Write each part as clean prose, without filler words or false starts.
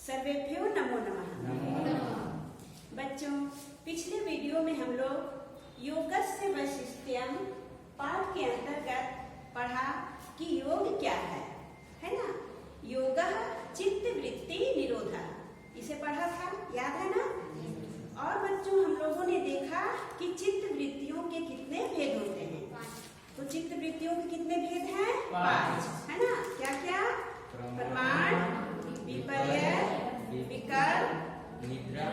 सर्वेभ्यो नमो नमः। बच्चों, पिछले वीडियो में हम लोग योगस्य वैशिष्ट्यम पाठ के अंतर्गत पढ़ा कि योग क्या है ना। योगः चित्त वृत्ति निरोधः, इसे पढ़ा था, याद है ना। और बच्चों, हम लोगों ने देखा कि चित्त वृत्तियों के कितने भेद होते हैं। तो चित्त वृत्तियों के कितने भेद हैं? 5, है ना। क्या क्या? प्रमाण, विपर्य, विकल्प, निद्रा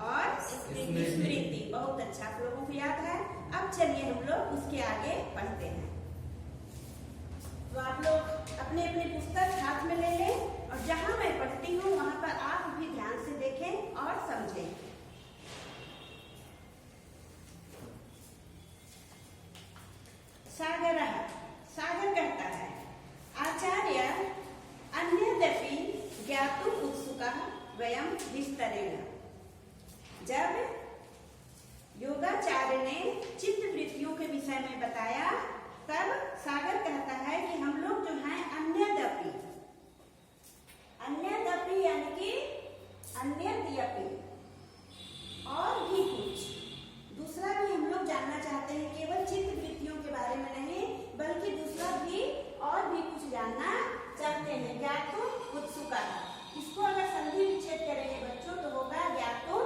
और स्मृति। बहुत अच्छा, आप लोगों को याद है। अब चलिए हम लोग उसके आगे पढ़ते हैं। तो आप लोग अपने अपने पुस्तक हाथ में ले लें और जहां मैं पढ़ती हूँ वहां पर आप भी ध्यान से देखें और समझें। सागर कहता है, आचार्य अन्यदपि ज्ञातुम उत्सुकः वयम विस्तरेण। जब योगाचार्य ने चित्त वृत्तियों के विषय में बताया, तब सागर कहता है कि हम लोग जो हैं अन्यदपि यानी कि अन्यद्यपि और भी कुछ दूसरा भी हम लोग जानना चाहते हैं। केवल चित्त वृत्तियों के बारे में नहीं, बल्कि दूसरा भी और भी कुछ जानना चाहते हैं। ज्ञातुम उत्सुकः, इसको अगर संधि विच्छेद करेंगे बच्चों तो होगा ज्ञातुम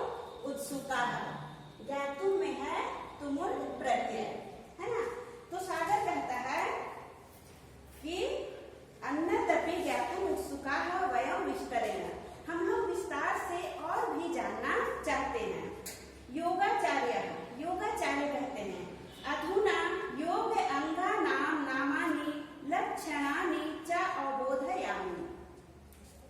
उत्सुकः। ज्ञातुम में है तुमुल प्रत्यय, है ना। तो सागर कहता है कि अन्यदपि ज्ञातुम उत्सुकः वयम विस्तरेण, हम लोग विस्तार से और भी जानना चाहते हैं। योगाचार्य कहते हैं, अधुना योग अंगानां नामानि लक्षणानि च अवबोधयामि।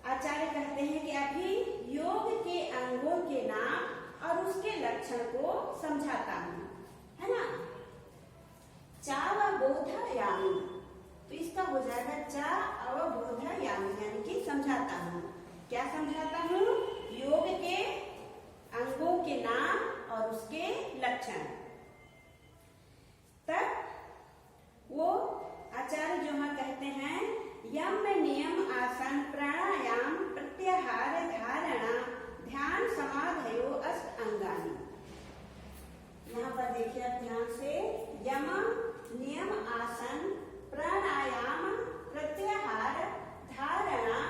आचार्य कहते हैं कि अभी योग के अंगों के नाम और उसके लक्षण को समझाता हूँ, है ना। चावबोधयामि, तो इसका हो जाएगा चा अवबोधयामि, यानी कि समझाता हूँ। क्या समझाता हूँ? योग के अंगों के नाम और उसके लक्षण। तब वो आचार्य जो हम कहते हैं, यम नियम आसन प्राणायाम प्रत्याहार धारणा ध्यान समाधयो अष्ट अंगानि। यहाँ पर देखिए आप ध्यान से, यम नियम आसन प्राणायाम प्रत्याहार धारणा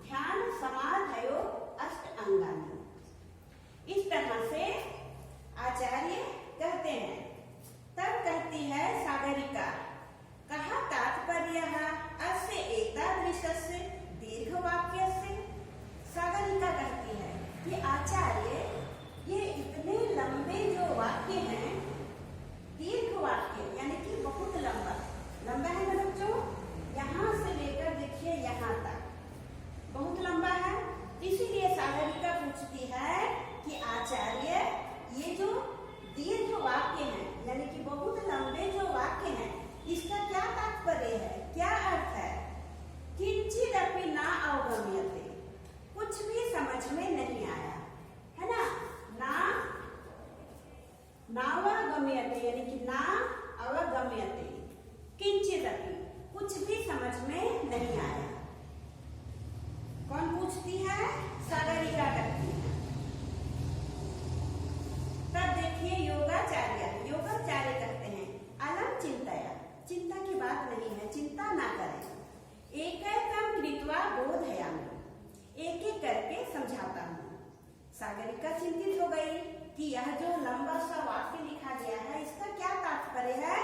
ध्यान समाधयो अष्ट अंगानि। इस तरह से आचार्य कहते हैं। तब कहती है सागरिका, कहा तात्पर्यः अस्य एतादृशस्य दीर्घवाक्यस्य। सागरिका कहती है कि आचार्य, ये इतने लंबे जो वाक्य हैं, दीर्घ वाक्य यानी कि बहुत लंबा है ना बच्चों। यहाँ से लेकर देखिए यहाँ तक बहुत लंबा है। इसीलिए सागरिका पूछती है कि आचार्य, ये जो दीर्घ वाक्य हैं यानी कि बहुत लंबे जो वाक्य हैं, इसका क्या तात्पर्य है, क्या अर्थ है? किंचिदपि न अवगम्यते, कुछ भी समझ में नहीं आया, है ना। नावगम्यते यानी कि ना अवगम्यते, किंचिदपि, कुछ भी समझ में नहीं आया। कौन पूछती है? सागरिका करती है। तब देखिए योगाचार्य कहते हैं, अलम चिंतया, चिंता की बात नहीं है, चिंता ना करें। एकैकं कृत्वा बोधयामि, एक एक करके समझाता हूँ। सागरिका चिंतित हो गई कि यह जो लंबा सा वाक्य लिखा गया है, इसका क्या तात्पर्य है?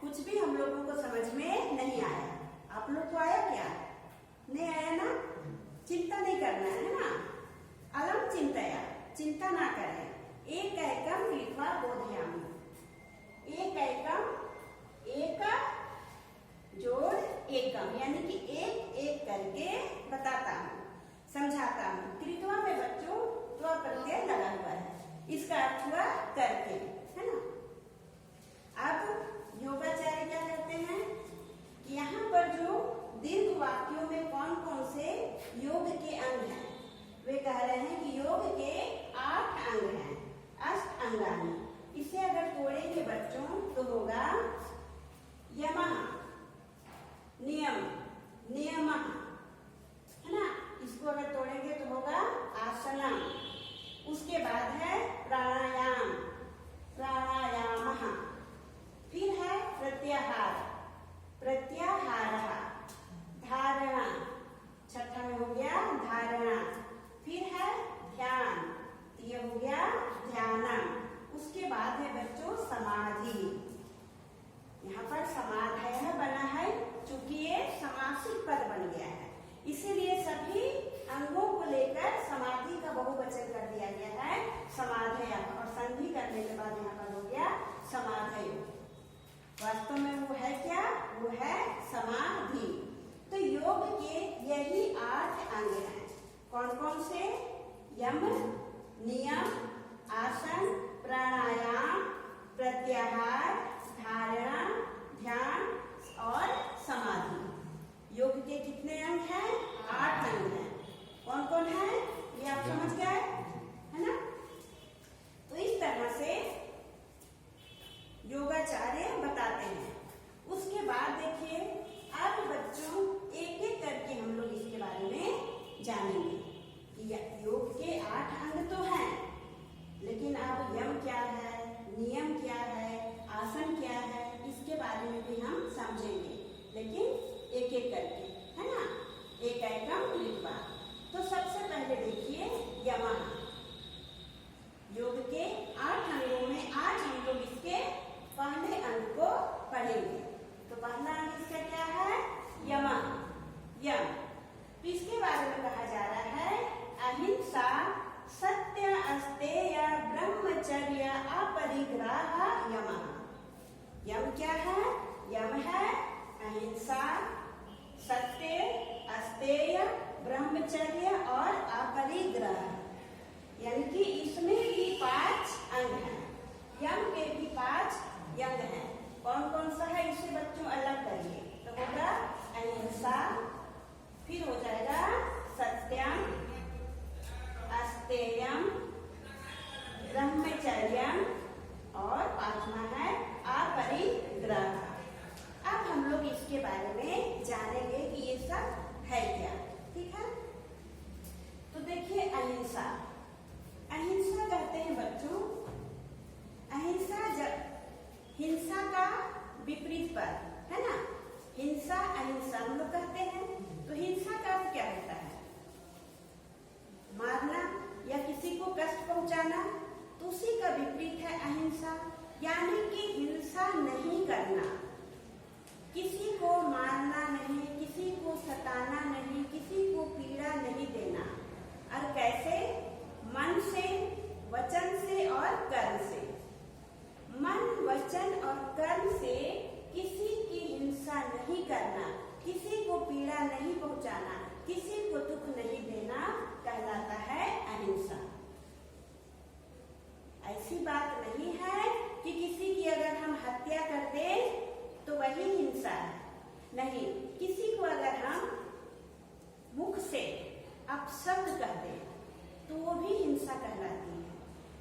कुछ भी हम लोगों को समझ में नहीं आया। आप लोग को आया क्या? नहीं आया ना। चिंता नहीं करना है ना। अलम चिंतया, चिंता ना करें। एकैकं कृत्वा बोधयामि, एकैकं, एक जोड़ एकम, यानी कि एक एक करके बताता हूँ, समझाता हूँ। कृत्वा में बच्चों त्व प्रत्यय लगा हुआ है, इसका अर्थ हुआ करके, है ना। अब योगाचार्य क्या कहते हैं कि यहाँ पर जो दीर्घ वाक्यों में कौन कौन से योग के अंग हैं, वे कह रहे हैं कि योग के 8 अंग हैं, अष्ट अंगानि। इसे अगर तोड़ेंगे बच्चों तो होगा यमः, नियमः, है ना। इसको अगर तोड़ेंगे तो होगा कौन कौन से? यम, नियम, आसन, प्राणायाम, प्रत्याहार, धारणा, ध्यान और समाधि। योग के कितने अंग हैं? 8 अंग हैं। कौन कौन है ये आप समझ गए, है ना? तो इस तरह से योगाचार्य बताते हैं। उसके बाद देखिए अब बच्चों एक एक करके हम लोग इसके बारे में जानेंगे कि योग के 8 अंग तो हैं, लेकिन अब यम क्या है, नियम क्या है, आसन क्या है, इसके बारे में भी हम समझेंगे, लेकिन एक एक करके, है ना? एक एकम लिखवा। तो सबसे पहले देखिए यमः। योग के 8 अंगों में आज हम लोग इसके पहले अंग को पढ़ेंगे। तो पहला अंग इसका क्या है? यमः, यम। तो इसके बारे में कहा जा रहा है अहिंसा, सत्य, अस्तेय, ब्रह्मचर्य, अपरिग्रह यमः। यम क्या है? यम है अहिंसा, सत्य, अस्तेय, ब्रह्मचर्य और अपरिग्रह, यानी कि इसमें भी 5 अंग हैं। यम के भी 5 अंग हैं। कौन कौन सा है इसे बच्चों अलग करिए। तो होगा अहिंसा, फिर हो जाएगा सत्यम, अस्तेयम, ब्रह्मचर्यम और 5वां है अपरिग्रह। अब हम लोग इसके बारे में जानेंगे कि ये सब है क्या, ठीक है? तो देखिए अहिंसा। अहिंसा कहते हैं बच्चों, अहिंसा जब हिंसा का विपरीत पद है ना, हिंसा अहिंसा हम लोग कहते हैं। तो हिंसा का अर्थ क्या होता है? मारना या किसी को कष्ट पहुंचाना, तो उसी का विपरीत है अहिंसा, यानी कि हिंसा नहीं करना, किसी को मारना नहीं, किसी को सताना नहीं, किसी को पीड़ा नहीं देना। और कैसे? मन से, वचन से और कर्म से। मन, वचन और कर्म से किसी की हिंसा नहीं करना, किसी को पीड़ा नहीं पहुंचाना, किसी को दुख नहीं देना कहलाता है अहिंसा। ऐसी बात नहीं है कि किसी की अगर हम हत्या कर दें तो वही हिंसा है, नहीं। किसी को अगर हम मुख से अपशब्द कह दें तो वो भी हिंसा कहलाती है।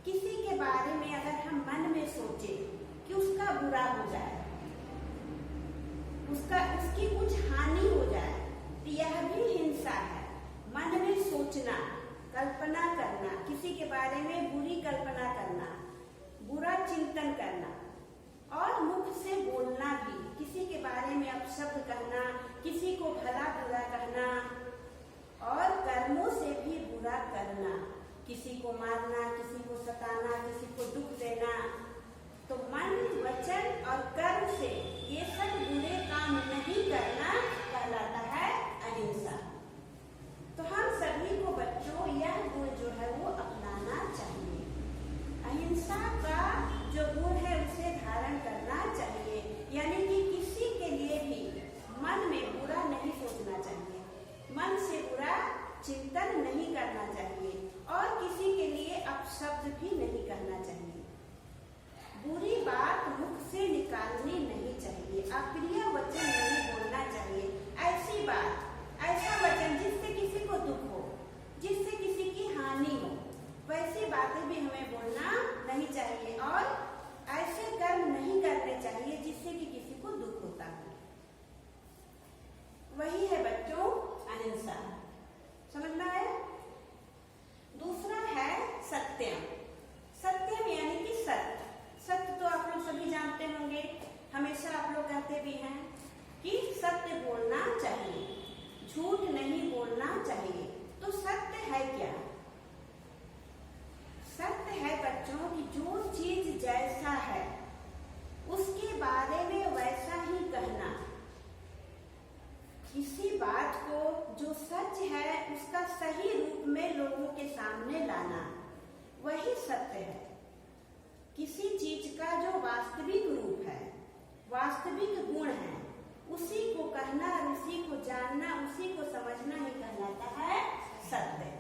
किसी के बारे में अगर हम मन में सोचे कि उसका बुरा हो जाए, उसकी कुछ हानि हो जाए, तो यह भी हिंसा है। मन में सोचना, कल्पना करना, किसी के बारे में बुरी कल्पना करना, बुरा चिंतन करना, और मुख से बोलना भी, किसी के बारे में अपशब्द कहना, किसी को भला बुरा कहना, और कर्मों से भी बुरा करना, किसी को मारना, किसी को सताना, किसी को दुख देना। तो मन, वचन और कर्म से ये सब बुरे काम नहीं करना कहलाता है अहिंसा। तो हम सभी को बच्चों यह गुण जो है वो अपनाना चाहिए। अहिंसा का जो गुण है उसे धारण करना चाहिए, यानी कि किसी के लिए भी मन में बुरा नहीं सोचना चाहिए, मन से बुरा चिंतन नहीं करना चाहिए, और किसी के लिए अपशब्द भी नहीं करना चाहिए। बुरी बात मुख से निकालनी नहीं चाहिए, अप्रिय वचन नहीं बोलना चाहिए। ऐसी बात, ऐसा वचन जिससे किसी को दुख हो, जिससे किसी की हानि हो, वैसी बातें भी हमें बोलना नहीं चाहिए, और ऐसे कर्म नहीं करने चाहिए जिससे कि किसी को दुख होता है। वही है बच्चों अहिंसा। समझ में आया? दूसरा है सत्यम। सत्यम यानी कि सत्य। सत्य तो आप लोग सभी जानते होंगे, हमेशा आप लोग कहते भी हैं कि सत्य बोलना चाहिए, झूठ नहीं बोलना चाहिए। तो सत्य है क्या? सत्य है बच्चों कि जो चीज जैसा है उसके बारे में वैसा ही कहना, किसी बात को जो सच है उसका सही रूप में लोगों के सामने लाना, वही सत्य है। किसी चीज का जो वास्तविक रूप है, वास्तविक गुण है, उसी को कहना, उसी को जानना, उसी को समझना ही कहलाता है सत्य।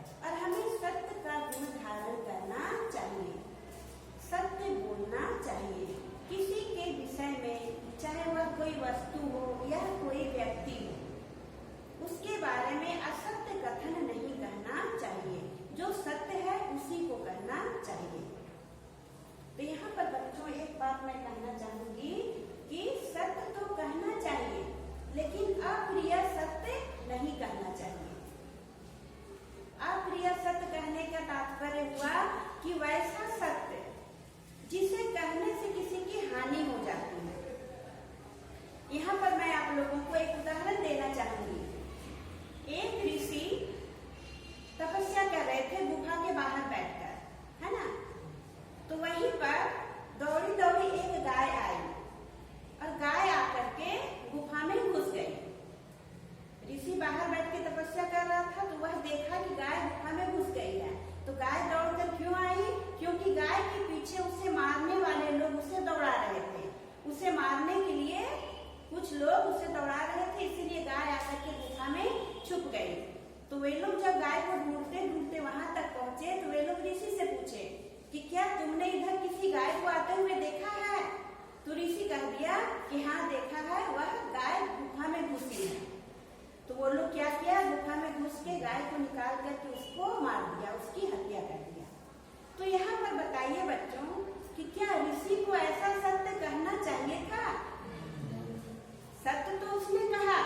कि वैसा सत्य जिसे कहने से किसी की हानि हो जाती है। यहाँ पर मैं आप लोगों को एक उदाहरण देना चाहूंगी। एक ऋषि तपस्या कर रहे थे गुफा के बाहर बैठकर, है ना। तो वहीं पर दौड़ी दौड़ी एक गाय आई और गाय आकर के गुफा में घुस गई। ऋषि बाहर बैठ के तपस्या कर रहा था तो वह देखा कि गाय गुफा में घुस गई है। तो गाय दौड़कर क्यों आई? क्योंकि गाय के पीछे उसे मारने वाले लोग उसे दौड़ा रहे थे। उसे मारने के लिए कुछ लोग उसे दौड़ा रहे थे, इसीलिए गाय आकर के गुफा में छुप गई। तो वे लोग जब गाय को ढूंढते ढूंढते वहां तक पहुंचे तो वे लोग ऋषि से पूछे कि क्या तुमने इधर किसी गाय को आते हुए देखा है? तो ऋषि कह दिया कि हाँ देखा है, वह गाय गुफा में घुसी है। तो वो लोग क्या किया, गुफा में घुस के गाय को निकाल करके उसको मार दिया, उसकी हत्या कर दिया। तो यहाँ पर बताइए बच्चों कि क्या ऋषि को ऐसा सत्य कहना चाहिए था? सत्य तो उसने कहा,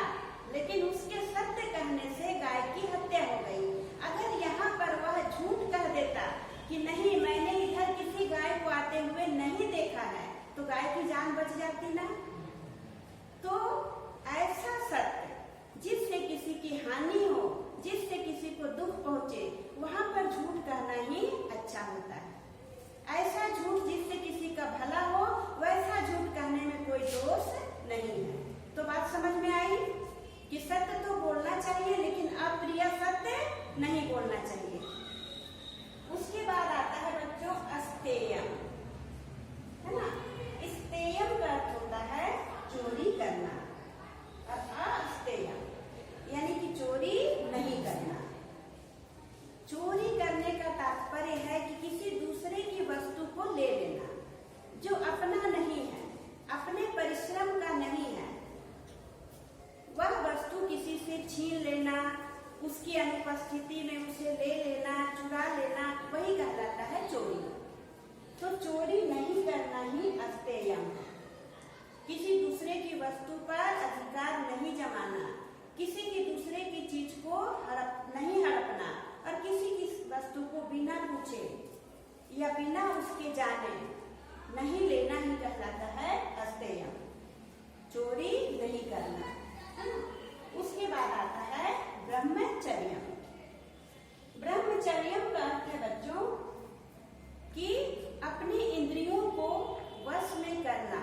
लेकिन उसके सत्य कहने से गाय की हत्या हो गई। अगर यहाँ पर वह झूठ कह देता कि नहीं मैंने इधर किसी गाय को आते हुए नहीं देखा है, तो गाय की जान बच जाती ना। तो ऐसा सत्य जिससे किसी की हानि हो, जिससे किसी को दुख पहुंचे, वहां पर झूठ कहना ही अच्छा होता है। ऐसा झूठ जिससे किसी का भला हो, वैसा झूठ कहने में कोई दोष नहीं है। तो बात समझ में आई कि सत्य तो बोलना चाहिए, लेकिन अप्रिय सत्य नहीं बोलना चाहिए। उसके बाद आता है बच्चों अस्तेयम, है ना। स्तेयम का अर्थ होता है चोरी करना और अस्तेयम यानी कि चोरी नहीं करना। चोरी करने का तात्पर्य है कि किसी दूसरे की वस्तु को ले लेना जो अपना नहीं है, अपने परिश्रम का नहीं है। वह वस्तु किसी से छीन लेना, उसकी अनुपस्थिति में उसे ले लेना, चुरा लेना, वही कहलाता है चोरी। तो चोरी नहीं करना ही अस्तेयम है। किसी दूसरे की वस्तु पर अधिकार नहीं जमाना, किसी की दूसरे की चीज को नहीं हड़पना और किसी की वस्तु को बिना पूछे या बिना उसके जाने नहीं लेना ही कहलाता है अस्तेयम। चोरी नहीं करना, है ना। उसके बाद आता है ब्रह्मचर्यम। ब्रह्मचर्यम का अर्थ है बच्चों कि अपनी इंद्रियों को वश में करना।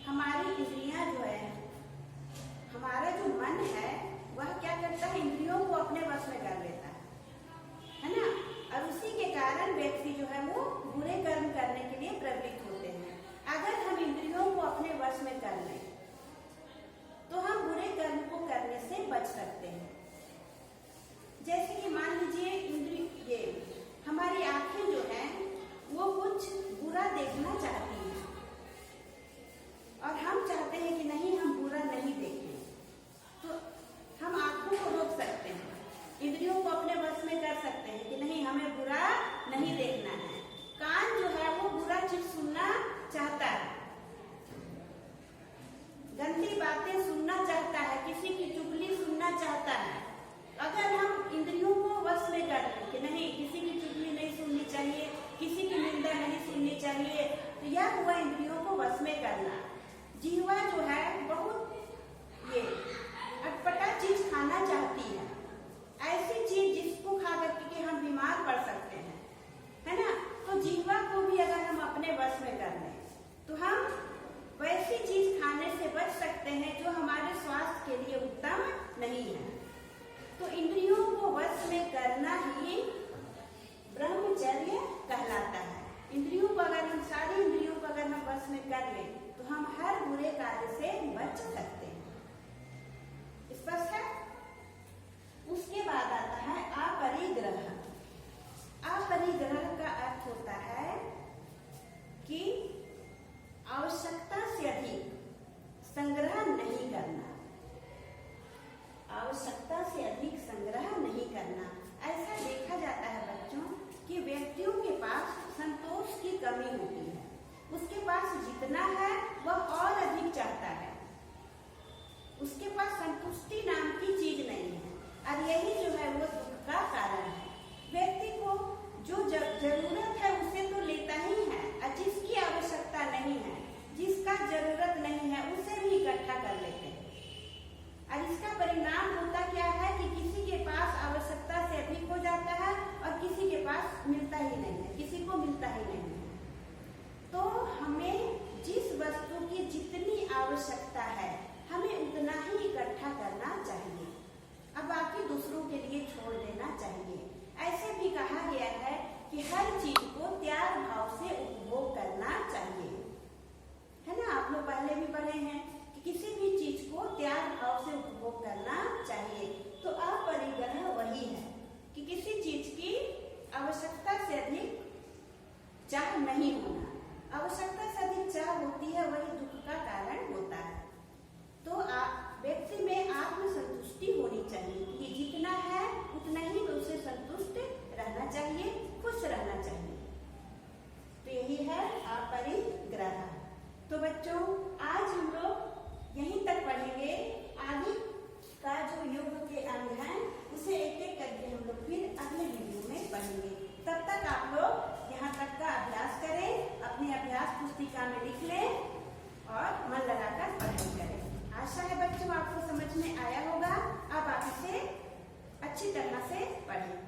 हमारी इंद्रियां जो है, हमारा जो मन है, वह क्या करता है, इंद्रियों को अपने वश में कर लेता है ना। और उसी के कारण व्यक्ति जो है वो बुरे कर्म करने के लिए प्रवृत्त होते हैं। अगर आवश्यकता से अधिक चाह नहीं होना। आवश्यकता से अधिक चाह होती है वही दुख का कारण होता है। तो व्यक्ति में आत्मसंतुष्टि होनी चाहिए कि जितना है उतना ही उससे संतुष्ट रहना चाहिए, खुश रहना चाहिए। तो यही है अपरिग्रह। तो बच्चों आज हम लोग यहीं तक पढ़ेंगे। आगे का जो योग के अंग हैं उसे एक एक करके हम लोग फिर अगले वीडियो में पढ़ेंगे। तब तक आप लोग यहाँ तक का अभ्यास करें, अपनी अभ्यास पुस्तिका में लिख लें और मन लगाकर पढ़ाई करें। आशा है बच्चों आपको समझ में आया होगा। अब आप इसे अच्छी तरह से पढ़ें।